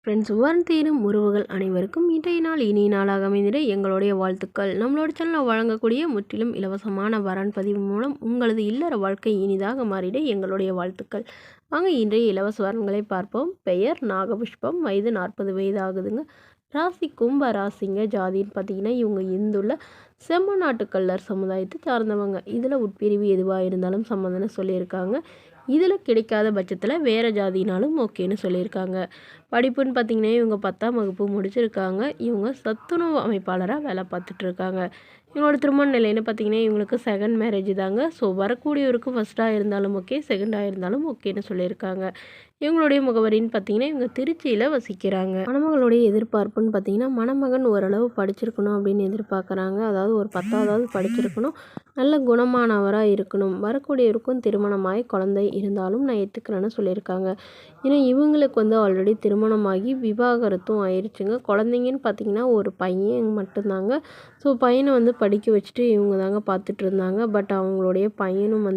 Friends, தேரும் உறவுகள் அனைவருக்கும் இன்றைய நாள் இனிய நாளாக அமைந்திட எங்களுடைய வாழ்த்துக்கள். நம்மளோட சேனலில் வழங்கக்கூடிய முற்றிலும் இலவசமான வரன் பதிவு மூலம் உங்களது இல்லற வாழ்க்கை இனிதாக மாறிட எங்களுடைய வாழ்த்துக்கள். வாங்க இன்றைய இலவச வரன்களை பார்ப்போம். பெயர் நாகபுஷ்பம், வயது 40 வயது ஆகுதுங்க. ராசி கும்ப ராசிங்க. ஜாதின்னு பார்த்தீங்கன்னா இவங்க இந்துள்ள செம்ம நாட்டு கல்லர் சமுதாயத்தை சார்ந்தவங்க. இதில் உட்பிரிவு எதுவாக இருந்தாலும் சம்மந்தம்னு சொல்லியிருக்காங்க. இதில் கிடைக்காத பட்சத்தில் வேறு ஜாதினாலும் ஓகேன்னு சொல்லியிருக்காங்க. படிப்புன்னு பார்த்திங்கன்னா இவங்க 10ஆம் வகுப்பு முடிச்சிருக்காங்க. இவங்க சத்துணவு அமைப்பாளராக வேலை பார்த்துட்ருக்காங்க. இவங்களோட திருமண நிலைன்னு பார்த்திங்கன்னா இவங்களுக்கு செகண்ட் மேரேஜ் தாங்க. ஸோ வரக்கூடியவருக்கு ஃபஸ்ட்டாக இருந்தாலும் ஓகே, செகண்டாக இருந்தாலும் ஓகேன்னு சொல்லியிருக்காங்க. இவங்களுடைய முகவரின்னு பார்த்திங்கன்னா இவங்க திருச்சியில் வசிக்கிறாங்க. மணமகளுடைய எதிர்பார்ப்புன்னு பார்த்திங்கன்னா மணமகன் ஓரளவு படிச்சிருக்கணும் அப்படின்னு எதிர்பார்க்குறாங்க. அதாவது ஒரு 10ஆவது படிச்சிருக்கணும், நல்ல குணமானவராக இருக்கணும், வரக்கூடியவருக்கும் திருமணமாகி குழந்தை இருந்தாலும் நான் ஏற்றுக்கிறேன்னு சொல்லியிருக்காங்க. ஏன்னா இவங்களுக்கு ஆல்ரெடி திருமணமாகி விவாகரத்தும் ஆயிடுச்சுங்க. குழந்தைங்கன்னு பார்த்திங்கன்னா ஒரு பையன் மட்டும்தாங்க. ஸோ பையனை படிக்க வச்சுட்டு இவங்க தாங்க பார்த்துட்டு இருந்தாங்க. பட் அவங்களுடைய பையனும்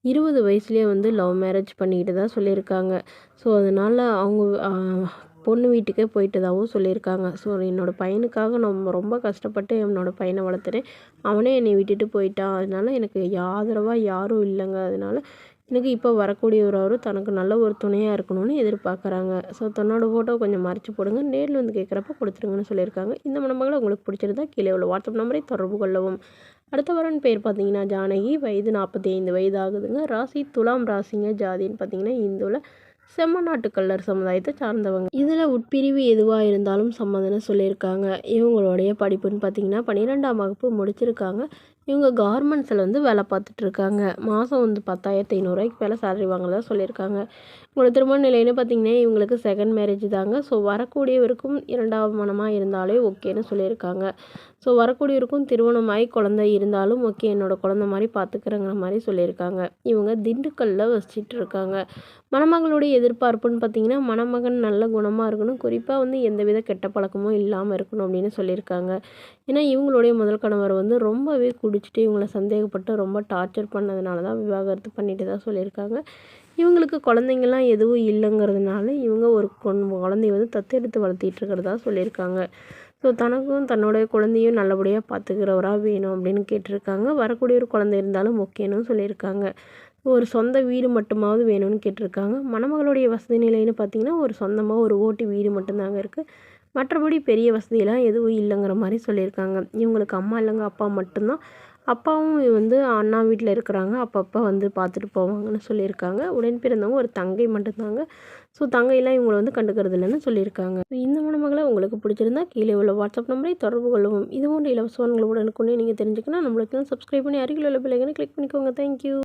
20 வயசுலேயே லவ் மேரேஜ் பண்ணிக்கிட்டு தான் சொல்லியிருக்காங்க. ஸோ அதனால் அவங்க பொண்ணு வீட்டுக்கே போயிட்டதாகவும் சொல்லியிருக்காங்க. ஸோ என்னோடய பையனுக்காக நான் ரொம்ப கஷ்டப்பட்டு என்னோடய பையனை வளர்த்துறேன். அவனே என்னை விட்டுட்டு போயிட்டான். அதனால் எனக்கு ஆதரவாக யாரும் இல்லைங்க. அதனால் எனக்கு இப்போ வரக்கூடியவராக தனக்கு நல்ல ஒரு துணையாக இருக்கணும்னு எதிர்பார்க்குறாங்க. ஸோ தன்னோட ஃபோட்டோ கொஞ்சம் மறைச்சி போடுங்க, நேரில் கேட்குறப்ப கொடுத்துருங்கன்னு சொல்லியிருக்காங்க. இந்த மணமகளை உங்களுக்கு பிடிச்சிருந்தா கீழே உள்ள வாட்ஸ்அப் நம்பரை தொடர்பு கொள்ளவும். அடுத்த வரன் பேர் பார்த்தீங்கன்னா ஜானகி, வயது 45 வயது ஆகுதுங்க. ராசி துலாம் ராசிங்க. ஜாதின்னு பார்த்தீங்கன்னா இந்துவில் செம்ம நாட்டு கல்லர் சமுதாயத்தை சார்ந்தவங்க. இதில் உட்பிரிவு எதுவாக இருந்தாலும் சம்மதம்னு சொல்லியிருக்காங்க. இவங்களுடைய படிப்புன்னு பார்த்தீங்கன்னா 12ஆம் வகுப்பு முடிச்சிருக்காங்க. இவங்க கார்மெண்ட்ஸில் வேலை பார்த்துட்ருக்காங்க. மாதம் 10,500 மேலே சேலரி வாங்கலாம் சொல்லியிருக்காங்க. உங்களோட திருமண நிலைன்னு பார்த்தீங்கன்னா இவங்களுக்கு செகண்ட் மேரேஜ் தாங்க. ஸோ வரக்கூடியவருக்கும் 2ஆவது மனமாக இருந்தாலே ஓகேன்னு சொல்லியிருக்காங்க. ஸோ வரக்கூடியவருக்கும் திருமணமாகி குழந்தை இருந்தாலும் ஓகே, என்னோடய குழந்த மாதிரி பார்த்துக்கிறேங்கிற மாதிரி சொல்லியிருக்காங்க. இவங்க திண்டுக்கல்லில் வசிச்சுட்டு இருக்காங்க. மணமகளுடைய எதிர்பார்ப்புன்னு பார்த்தீங்கன்னா மணமகன் நல்ல குணமாக இருக்கணும், குறிப்பாக எந்தவித கெட்ட பழக்கமும் இல்லாமல் இருக்கணும் அப்படின்னு சொல்லியிருக்காங்க. ஏன்னா இவங்களுடைய முதல் கணவர் ரொம்பவே குடிச்சிட்டு இவங்கள சந்தேகப்பட்டு ரொம்ப டார்ச்சர் பண்ணதுனால தான் விவாகரத்து பண்ணிட்டு தான் சொல்லியிருக்காங்க. இவங்களுக்கு குழந்தைங்கள்லாம் எதுவும் இல்லைங்கிறதுனால இவங்க ஒரு குழந்தைய தத்தெடுத்து வளர்த்திட்டு இருக்கிறதா சொல்லியிருக்காங்க. ஸோ தனக்கும் தன்னுடைய குழந்தையும் நல்லபடியாக பார்த்துக்கிறவராக வேணும் அப்படின்னு கேட்டிருக்காங்க. வரக்கூடிய ஒரு குழந்தை இருந்தாலும் ஓகேன்னு சொல்லியிருக்காங்க. ஒரு சொந்த வீடு மட்டுமாவது வேணும்னு கேட்டிருக்காங்க. மணமகளுடைய வசதி நிலைன்னு பார்த்திங்கன்னா ஒரு சொந்தமாக ஒரு ஓட்டு வீடு மட்டும்தாங்க இருக்குது. மற்றபடி பெரிய வசதியெல்லாம் எதுவும் இல்லைங்கிற மாதிரி சொல்லியிருக்காங்க. இவங்களுக்கு அம்மா இல்லைங்க, அப்பா மட்டும்தான். அப்பாவும் அண்ணா வீட்டில் இருக்கிறாங்க. அப்பப்போ பார்த்துட்டு போவாங்கன்னு சொல்லியிருக்காங்க. உடன் பிறந்தவங்க ஒரு தங்கை மட்டும்தாங்க. ஸோ தங்கையெல்லாம் இவங்களை கண்டுக்கிறது இல்லைன்னு சொல்லியிருக்காங்க. இந்த மணமகளை உங்களுக்கு பிடிச்சிருந்தா கீழே உள்ள வாட்ஸ்அப் நம்பரை தொடர்பு கொள்ளவும். இது போன்ற இலவசங்களுடன் நீங்கள் தெரிஞ்சுக்கணும் நம்மளுக்கு சப்ஸ்கிரைப் பண்ணி அருகில் உள்ள பெல் ஐகானை கிளிக் பண்ணிக்கோங்க. தேங்க்யூ.